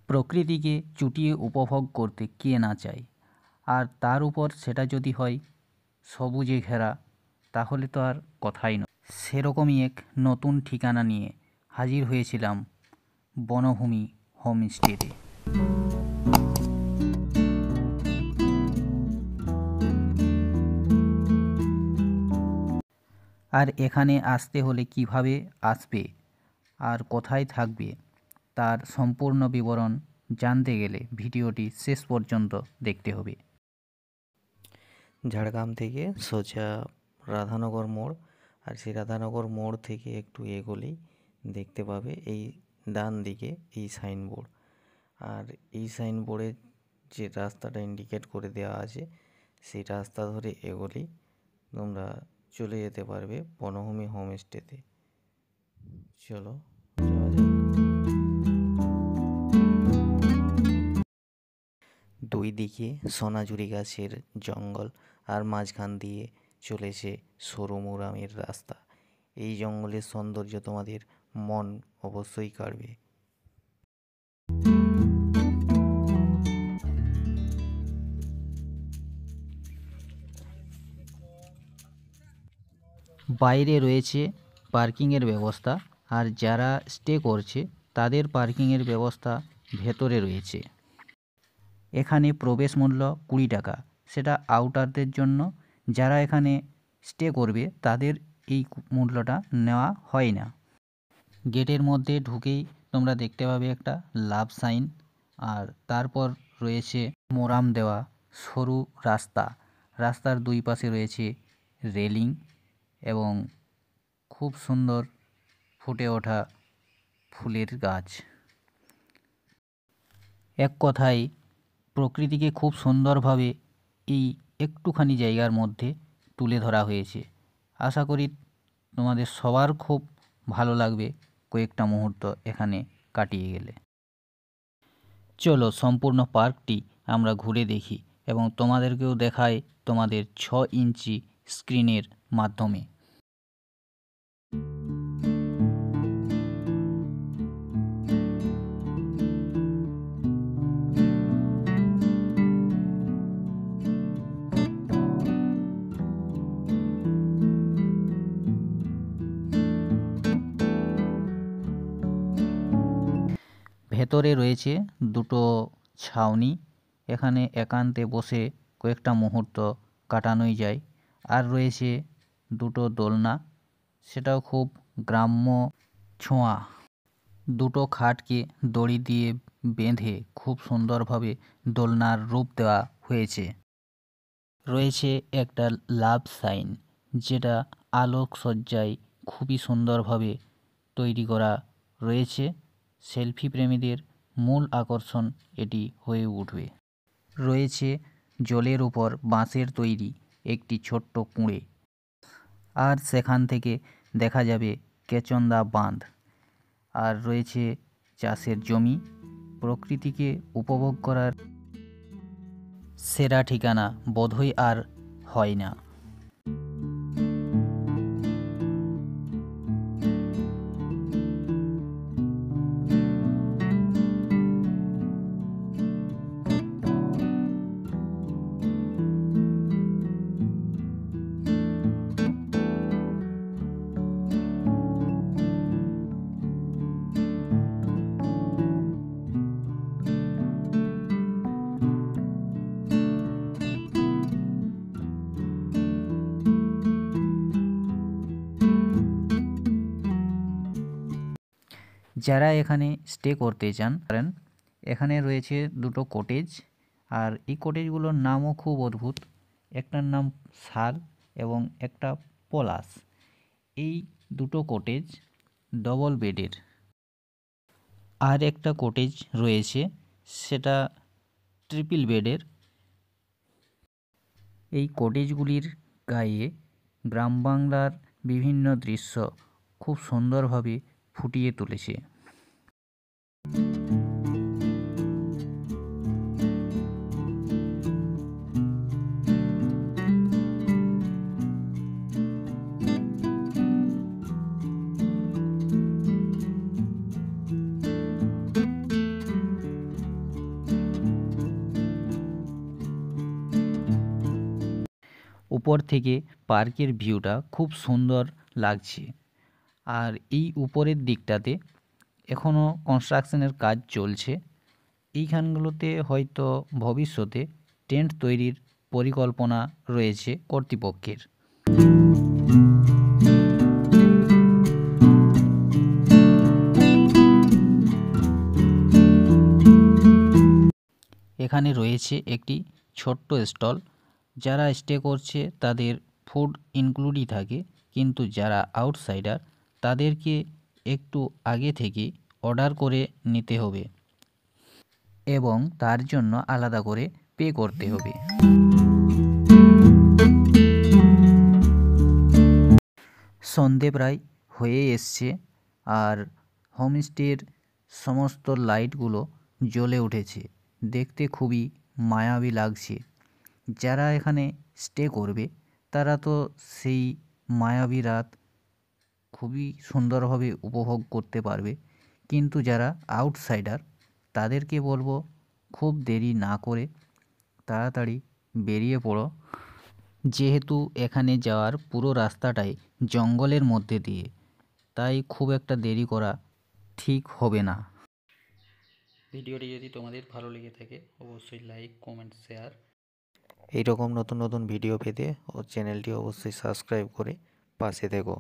প্রকৃতিকে চুটিয়ে উপভোগ করতে কে না চায়, আর তার উপর সেটা যদি হয় সবুজে ঘেরা, তাহলে তো আর কথাই নয়। সেরকমই এক নতুন ঠিকানা নিয়ে হাজির হয়েছিলাম বনভূমি হোমস্টেতে। আর এখানে আসতে হলে কিভাবে আসবে আর কোথায় থাকবে তার সম্পূর্ণ বিবরণ জানতে গেলে ভিডিওটি শেষ পর্যন্ত দেখতে হবে। ঝাড়গ্রাম থেকে সোজা রাধানগর মোড়, আর সেই রাধানগর মোড় থেকে একটু এগোলেই দেখতে পাবে এই ডান দিকে এই সাইনবোর্ড। আর এই সাইনবোর্ডে যে রাস্তাটা ইন্ডিকেট করে দেওয়া আছে সেই রাস্তা ধরে এগোলেই তোমরা চলে যেতে পারবে বনভূমি হোমস্টেতে। চলো যাওয়া যাক। দুই দিকে সোনাঝুরি গাছের জঙ্গল, আর মাঝখান দিয়ে চলেছে সরু মুরামের রাস্তা। এই জঙ্গলের সৌন্দর্য তোমাদের মন অবশ্যই কাড়বে। বাইরে রয়েছে পার্কিংয়ের ব্যবস্থা, আর যারা স্টে করছে তাদের পার্কিংয়ের ব্যবস্থা ভেতরে রয়েছে। এখানে প্রবেশ মূল্য 20 টাকা, সেটা আউটারদের জন্য। যারা এখানে স্টে করবে তাদের এই মূল্যটা নেওয়া হয় না। গেটের মধ্যে ঢুকেই তোমরা দেখতে পাবে একটা লাভ সাইন, আর তারপর রয়েছে মোরাম দেওয়া সরু রাস্তা। রাস্তার দুই পাশে রয়েছে রেলিং এবং খুব সুন্দর ফুটে ওঠা ফুলের গাছ। এক কথায় প্রকৃতিকে খুব সুন্দরভাবে এই একটুখানি জায়গার মধ্যে তুলে ধরা হয়েছে। আশা করি তোমাদের সবার খুব ভালো লাগবে কয়েকটা মুহূর্ত এখানে কাটিয়ে গেলে। চলো সম্পূর্ণ পার্কটি আমরা ঘুরে দেখি এবং তোমাদেরকেও দেখাই তোমাদের 6 ইঞ্চি স্ক্রিনের মাধ্যমে। ভেতরে রয়েছে দুটো ছাউনি, এখানে একান্তে বসে কয়েকটা মুহূর্ত কাটানোই যায়। আর রয়েছে দুটো দোলনা, সেটাও খুব গ্রাম্য ছোঁয়া। দুটো খাটকে দড়ি দিয়ে বেঁধে খুব সুন্দরভাবে দোলনার রূপ দেওয়া হয়েছে। রয়েছে একটা লাভ সাইন, যেটা আলোকসজ্জায় খুবই সুন্দরভাবে তৈরি করা রয়েছে। সেলফি প্রেমীদের মূল আকর্ষণ এটি হয়ে উঠবে। রয়েছে জলের উপর বাঁশের তৈরি একটি ছোট্ট কুঁড়ে, আর সেখান থেকে দেখা যাবে কেচন্দা বাঁধ। আর রয়েছে চাষের জমি। প্রকৃতিকে উপভোগ করার সেরা ঠিকানা বোধহয় আর হয় না। যারা এখানে স্টে করতে চান পারেন। এখানে রয়েছে দুটো কটেজ, আর এই কটেজগুলোর নামও খুব অদ্ভুত। একটার নাম শাল এবং একটা পলাশ। এই দুটো কটেজ ডবল বেডের। আর একটা কটেজ রয়েছে, সেটা ট্রিপল বেডের। এই কটেজগুলির গায়ে গ্রাম বাংলার বিভিন্ন দৃশ্য খুব সুন্দরভাবে ফুটিয়ে তুলেছে। উপর থেকে পার্কের ভিউটা খুব সুন্দর লাগছে। আর এই উপরের দিকটাতে এখনও কনস্ট্রাকশনের কাজ চলছে। এইখানগুলোতে হয়তো ভবিষ্যতে টেন্ট তৈরির পরিকল্পনা রয়েছে কর্তৃপক্ষের। এখানে রয়েছে একটি ছোট্ট স্টল। যারা স্টে করছে তাদের ফুড ইনক্লুডই থাকে, কিন্তু যারা আউটসাইডার তাদেরকে একটু আগে থেকে অর্ডার করে নিতে হবে এবং তার জন্য আলাদা করে পে করতে হবে। সন্ধে প্রায় হয়ে এসছে আর হোমস্টের সমস্ত লাইটগুলো জ্বলে উঠেছে, দেখতে খুবই মায়াবী লাগছে। যারা এখানে স্টে করবে তারা তো সেই মায়াবী রাত খুবই সুন্দরভাবে উপভোগ করতে পারবে, কিন্তু যারা আউটসাইডার তাদেরকে বলবো খুব দেরি না করে তাড়াতাড়ি বেরিয়ে পড়ো, যেহেতু এখানে যাওয়ার পুরো রাস্তাটাই জঙ্গলের মধ্যে দিয়ে, তাই খুব একটা দেরি করা ঠিক হবে না। ভিডিওটি যদি তোমাদের ভালো লেগে থাকে অবশ্যই লাইক, কমেন্ট, শেয়ার। এইরকম নতুন নতুন ভিডিও পেতে ও চ্যানেলটি অবশ্যই সাবস্ক্রাইব করে পাশে থেকো।